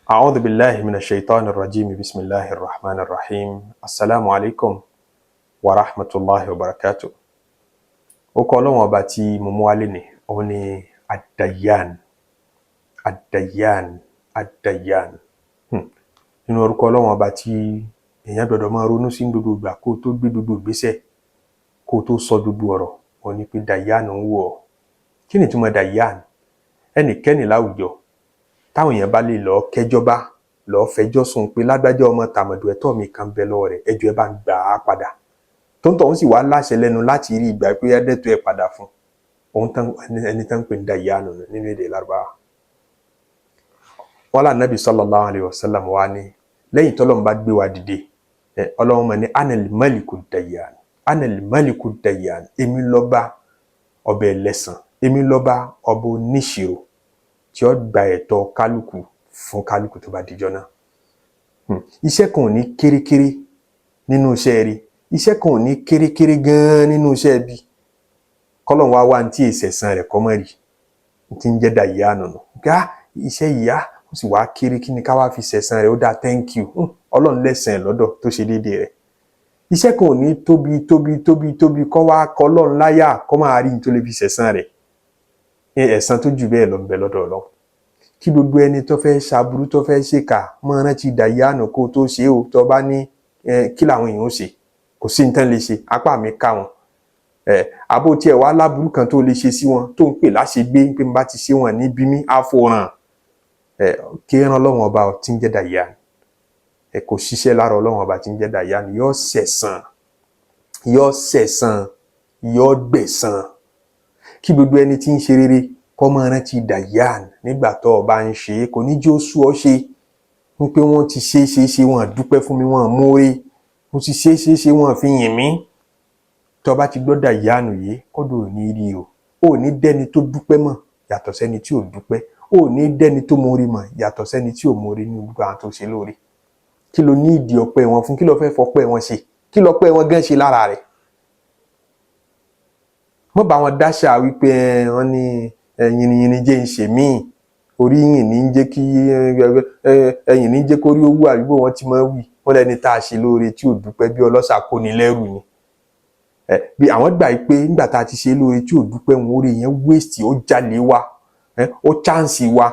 أعوذ بالله من الشيطان الرجيم بسم الله الرحمن الرحيم السلام عليكم ورحمة الله وبركاته. Ó kọ Ọlọ́run ọba tí mo mú wá lénìí, òun ni Ad-Dayyan. Ad-Dayyan, Ad-Dayyan. Nínú orúkọ Ọlọ́run ọba tí èèyàn gbọdọ̀ máa ronú sí gbogbo ìgbà kó tó gbé gbogbo ìgbésẹ̀, kó tó sọ gbogbo ọ̀rọ̀, òun ni pé Dayyan ń wò ọ́. Kí ni ìtumọ̀ Dayyan? Ẹnikẹ́ni láwùjọ táwọn èèyàn bá lè lọ kẹjọ́ bá, lọ fẹjọ́ sùn pé lágbájá ọmọ tàmọ̀dù ẹ̀tọ́ mi kan bẹ lọ́wọ́ rẹ̀, ẹjọ́ ẹ bá ń gbà á padà. Tó ń tọ̀ ń sì wá láṣẹ lẹ́nu láti rí ìgbà pé ẹdẹ́tọ́ ẹ padà fún òun tán, ẹni tán pè ní Dayyan nínú èdè Lárúbáwá. Wọ́n lá Nábì sallallahu alayhi wa sallam wá ní lẹ́yìn tọ́lọ́run bá gbé wa dìde, Ọlọ́run mọ̀ ní anal malikud Dayyan, anal malikud Dayyan, èmi lọ́ba ọba ẹlẹ́san, èmi lọ́ba ọba oníṣirò tí ó gba ẹ̀tọ́ kálukú fún kálukú tó bá dijọ́ náà. Iṣẹ́ kan ò ní kérékéré nínú iṣẹ́ rí, iṣẹ́ kan ò ní kérékéré gan nínú iṣẹ́ bí kọ́lọ́run wá wá ní tí ìṣẹ̀san rẹ̀ kọ́ mọ́ rí tí ń jẹ́ Dayyan nù. Gá iṣẹ́ ìyá ó sì wá kéré, kí ni ká wá fi ṣẹ̀san rẹ̀, ó dá thank you, Ọlọ́run lẹ́san ẹ̀ lọ́dọ̀ tó ṣe déédéé rẹ̀. Iṣẹ́ kan ò ní tóbi kọ́ wá kọ́ Ọlọ́run láyà kọ́ máa rí ní tó lè fi ṣẹ̀san rẹ̀. Ẹ̀san tó jù bẹ́ẹ̀ lọ ń bẹ lọ́dọ̀ Ọlọ́run. Kí gbogbo ẹni tó fẹ́ ṣaburú tó fẹ́ ṣèkà máa rántí Dayyan kó tó ṣe o. Tó bá ní kí làwọn èèyàn ó ṣe, kò sí nǹkan lè ṣe, apá mi ká wọn. Àbó tiẹ̀ wá láburú kan tó lè ṣe sí wọn tó ń pè láṣegbé pé n bá ti ṣe wọn ní bí mi àforàn. Kí ẹran Ọlọ́run ọba tí ń jẹ́ Dayyan, kò ṣiṣẹ́ lára Ọlọ́run ọba tí ń jẹ́ Dayyan, yóò ṣẹ̀san, yóò gbẹ̀san. Kí gbogbo ẹni tí ń ṣe rere kó máa rántí Dayyan nígbà tó bá ń ṣe, kò ní jó sú ọ ṣe wípé wọ́n ti ṣe wọ́n dúpẹ́ fún mi, wọ́n mórí, mo ti ṣe wọ́n fi yìn mí. Tó bá ti gbọ́ Dayyan yìí kọ́dọ̀ ò ní rí o, ò ní dẹ́ni tó dúpẹ́ mọ̀ yàtọ̀ sẹ́ni tí ò dúpẹ́, ò ní dẹ́ni tó mórí mọ̀ yàtọ̀ sẹ́ni tí ò mórí ní gbogbo àwọn tó ṣe lórí. Kí ló ní ìdí ọpẹ́ wọn fún? Kí ló fẹ́ fọpẹ́ wọn ṣe? Kí lọpẹ́ wọn gan ṣe lára rẹ̀? Mọ́ bá wọn dáṣà wípé wọ́n ní yìnyín jẹ́ ń ṣe míì, orí yìn ní jẹ́ kí ẹ̀yìn ní jẹ́ kó rí owó àbíbò wọn ti máa wí. Wọ́n lẹ́ni tá a ṣe lóore tí ò dúpẹ́ bí ọlọ́ṣà kó ní lẹ́rù ni. Bí àwọn gbà pé nígbà tá a ti ṣe lóore tí ò dúpẹ́ wọn, orí yẹn waste, ó jalè wa, ó chance wa.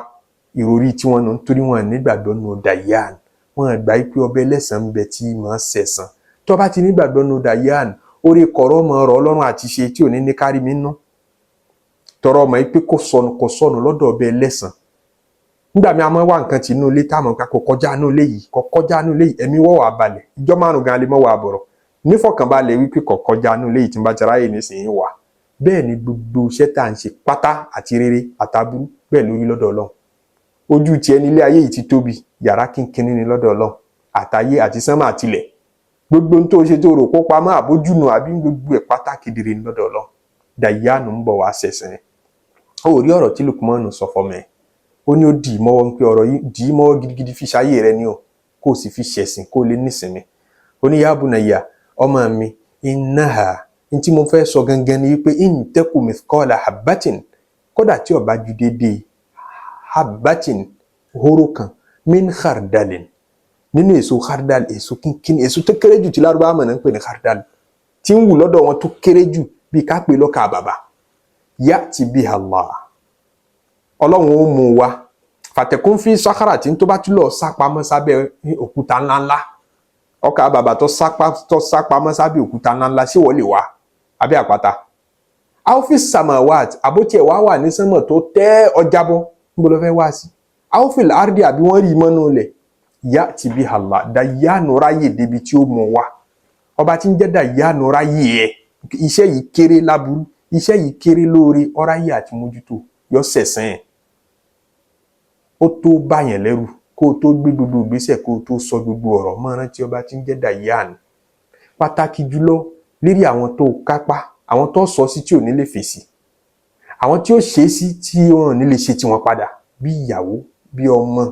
Ìròrí tí wọ́n nù nítorí wọn nígbàgbọ́ nù Dayyan. Wọ́n gbà pé ọbẹ̀ ẹlẹ́san ń bẹ tí máa ṣẹ̀san. Tó bá ti nígbàgbọ́ nù Dayyan, orí kọ̀rọ̀ mọ̀ ọ̀rọ̀ Ọlọ́run àti ṣe tí ò ní kárí mi nú. Tọrọ ọmọ yìí pé kò sọnù lọ́dọ̀ ọbẹ̀ ẹlẹ́san. Nígbà mi a máa wá nǹkan tí inú ilé táwọn ká kò kọjá inú ilé yìí, kò kọjá inú ilé yìí, ẹ̀mí wọ́ wà balẹ̀. Ìjọ́ márùn-ún gan lè mọ́ wà bọ̀rọ̀. Nífọ̀kànbalẹ̀ wípé kò kọjá inú ilé yìí tí ń bá ti ráyè nísìnyí wà. Bẹ́ẹ̀ ni gbogbo iṣẹ́ tá à ń ṣe pátá àti rere àtàbúrú bẹ́ẹ̀ lórí lọ́dọ̀ Ọlọ́run. Ojú ti ẹni ilé ayé yìí ti tóbi, yàrá kínkínní ni lọ́dọ̀ Ọlọ́run. Àtayé àti sánmà àtilẹ̀. Gbogbo ohun tó ṣe tó rò kó pamọ́ àbójúnù àbí gbogbo ẹ̀ pátá kedere ni lọ́dọ̀ Ọlọ́run. Dayyan ń bọ̀ wá ṣẹ̀san. Ó rí ọ̀rọ̀ tí Lukman sọ fọ́mọ ẹ̀. Ó ní ó dì í mọ́wọ́ ń pé ọ̀rọ̀ yìí dì í mọ́wọ́ gidigidi fi ṣayé rẹ ni o, kó o sì fi ṣẹ̀sìn kó o lè nísinmi. Ó ní ya bunayya, ọmọ mi, innaha, ní tí mo fẹ́ sọ gangan ni wípé in taku mithqala habbatin, kódà tí ó bá ju dédé habbatin, hóró kan, min khardalin, nínú èso khardal, èso kínkín, èso tó kéré jù tí Lárúbáwá mọ̀ náà ń pè ní khardal, tí ń wù lọ́dọ̀ wọn tó kéré jù bí ká pè lọ́kà bàbà. Ya'ti biha Allah, Ọlọ́run ó mú wa, fatakun fi sakharatin, tó bá tún lọ sápamọ́ sábẹ́ òkúta ńláńlá. Ọkà bàbà tó sápamọ́ sábẹ́ òkúta ńláńlá sí wọlé wa abẹ́ àpáta. Aw fi samawat, àbótiẹ̀ wà ní sánmọ̀ tó tẹ́ ọjàbọ́ níbo ló fẹ́ wá sí. Aw fil ardi, àbí wọ́n rí mọ́nú ilẹ̀. Ya'ti biha Allah, Dayyan ráyè débi tí ó mú wa. Ọba tí ń jẹ́ Dayyan ráyè ẹ̀, iṣẹ́ yìí kéré láburú, iṣẹ́ yìí kéré lóore, ọ̀ráyè àti mójútó, yọ ṣẹ̀san ẹ̀. Ó tó bá yẹn lẹ́rù kó o tó gbé gbogbo ìgbésẹ̀, kó o tó sọ gbogbo ọ̀rọ̀, máa rántí ọba tí ń jẹ́ Dayyan. Pàtàkì jùlọ lérí àwọn tó kápá, àwọn tó sọ sí tí ò ní lè fèsì, àwọn tí ó ṣe sí tí wọn ò ní lè ṣe tí wọn padà, bí ìyàwó, bí ọmọ.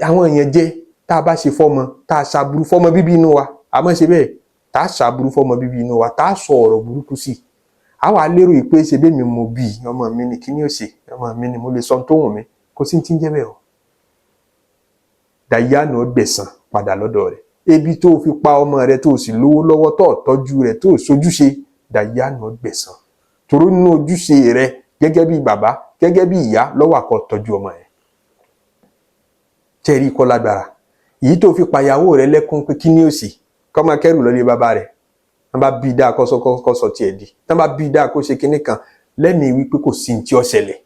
Àwọn èèyàn jẹ́ tá a bá ṣe fọ́mọ, tá a ṣàbúrú fọ́mọ bíbí inú wa, a máa ṣe bẹ́ẹ̀, tá a ṣàbúrú fọ́mọ bíbí inú wa, tá a sọ ọ̀rọ̀ burúkú sí. Àwa lérò pé ṣe bẹ́ẹ̀ mi mo bí ọmọ mi ni, kí ni ó ṣe, ọmọ mi ni mo lè sọ tó wùn mí, kò sí tí ń jẹ́ bẹ́ẹ̀ o. Dayyan ó gbẹ̀san padà lọ́dọ̀ rẹ̀. Ebi tó fi pa ọmọ rẹ̀ tó sì lówó lọ́wọ́ tó tọ́jú rẹ̀ tó sojúṣe, Dayyan ó gbẹ̀san. Torí nínú ojúṣe rẹ̀ gẹ́gẹ́ bí bàbá, gẹ́gẹ́ bí ìyá ló wà kó tọ́jú ọmọ rẹ̀. Tẹ́rí kọ́ lágbára. Èyí tó fi pàyàwó rẹ̀ lẹ́kún pé kí ni ó sì kọ́ máa kẹ́rù lọ́lé bàbá rẹ̀. Tán bá bí dáa kọ́sọ́ tiẹ̀ di. Tán bá bí dáa kó ṣe kinní kan lẹ́mìí wípé kò sí ní tí ó ṣẹlẹ̀.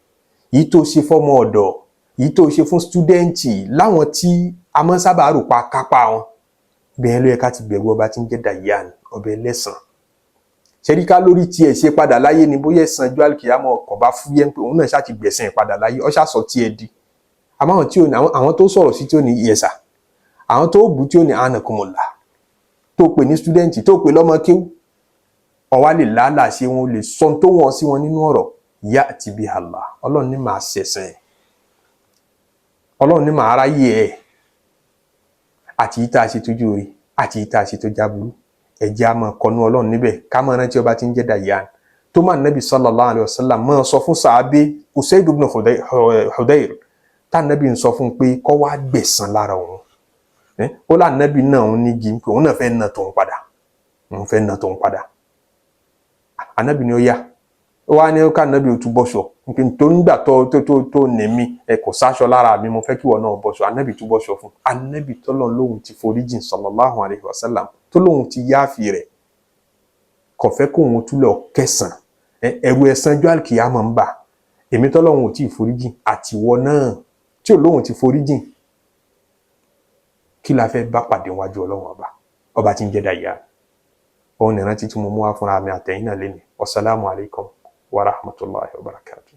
Èyí tó ṣe fọ́mọ ọ̀dọ̀, èyí tó ṣe fún stúdẹ́ǹtì láwọn tí a máa ń sábà rò pa kápá wọn. Bẹ́ẹ̀ ló yẹ ká ti bẹ̀rù ọba tí ń jẹ́ Dayyan, ọba ẹlẹ́san. Ṣẹ́ríká lórí tiẹ̀ ṣe padà láyé ni bóyá ẹ̀san ọjọ́ àlùkìyámọ̀ ọkọ̀ bá fúyẹ́ pé òun náà ṣáà ti gbẹ̀san padà láyé, ó ṣáà sọ tiẹ̀ di. Àmọ́ àwọn tí ò ní, àwọn tó sọ̀rọ̀ sí tí ò ní ìyẹ̀sà, àwọn tó bù tí ò ní anakumullah, tó pè ní stúdẹ́ǹtì, tó pè lọ́mọ kéwú, ọ̀wá lè lálàá ṣe wọn, lè sọ tó wọn sí wọn nínú ọ̀rọ̀. Ya'ti biha Allah, Ọlọ́run ní màá ṣẹ̀san ẹ̀, Ọlọ́run ní màá ráyè ẹ̀, àti yìí tá a ṣe tójú rí àti yìí tá a ṣe tó jáburú. Ẹ̀jẹ̀ a máa kọnu Ọlọ́run níbẹ̀ ká máa rántí ọba tí ń jẹ́ Dayyan. Tó máa Nabi sallallahu alayhi wa sallam máa sọ fún sàábé Usayd ibn Hudayr tá Nabi ń sọ fún pé kó wá gbẹ̀san lára òun. Ó lá Nabi náà òun ní jí pé òun náà fẹ́ na tòun padà, òun fẹ́ na tòun padà. Ànábì ni ó yá, ó wá ní ká Nabi ó tún bọ́ṣọ tó ń gbà tó ní mi kò sáṣọ lára mi, mo fẹ́ kí wọ́n náà bọ́ṣọ. Ànábì tún bọ́ṣọ fún. Ànábì tọ́lọ́run lóhun ti foríjìn sallallahu alayhi wa sallam, tó lóhun ti yáàfì rẹ̀, kò fẹ́ kóhun tún lọ kẹsàn. Ẹ̀rù ẹ̀san ọjọ́ àlùkìyámọ̀ ń bà. Èmi tọ́lọ́run ò tí ì foríjìn àtiwọ́ náà tí ò lóhun ti foríjìn, kí la fẹ́ bá pàdé wájú Ọlọ́run ọba tí ń jẹ́ Dayyan. Òun ìrántí tí mo mú wá fúnra mi àtẹ̀yìn náà lénìí. Wassalamu alaikum wa rahmatullahi wa barakatuh.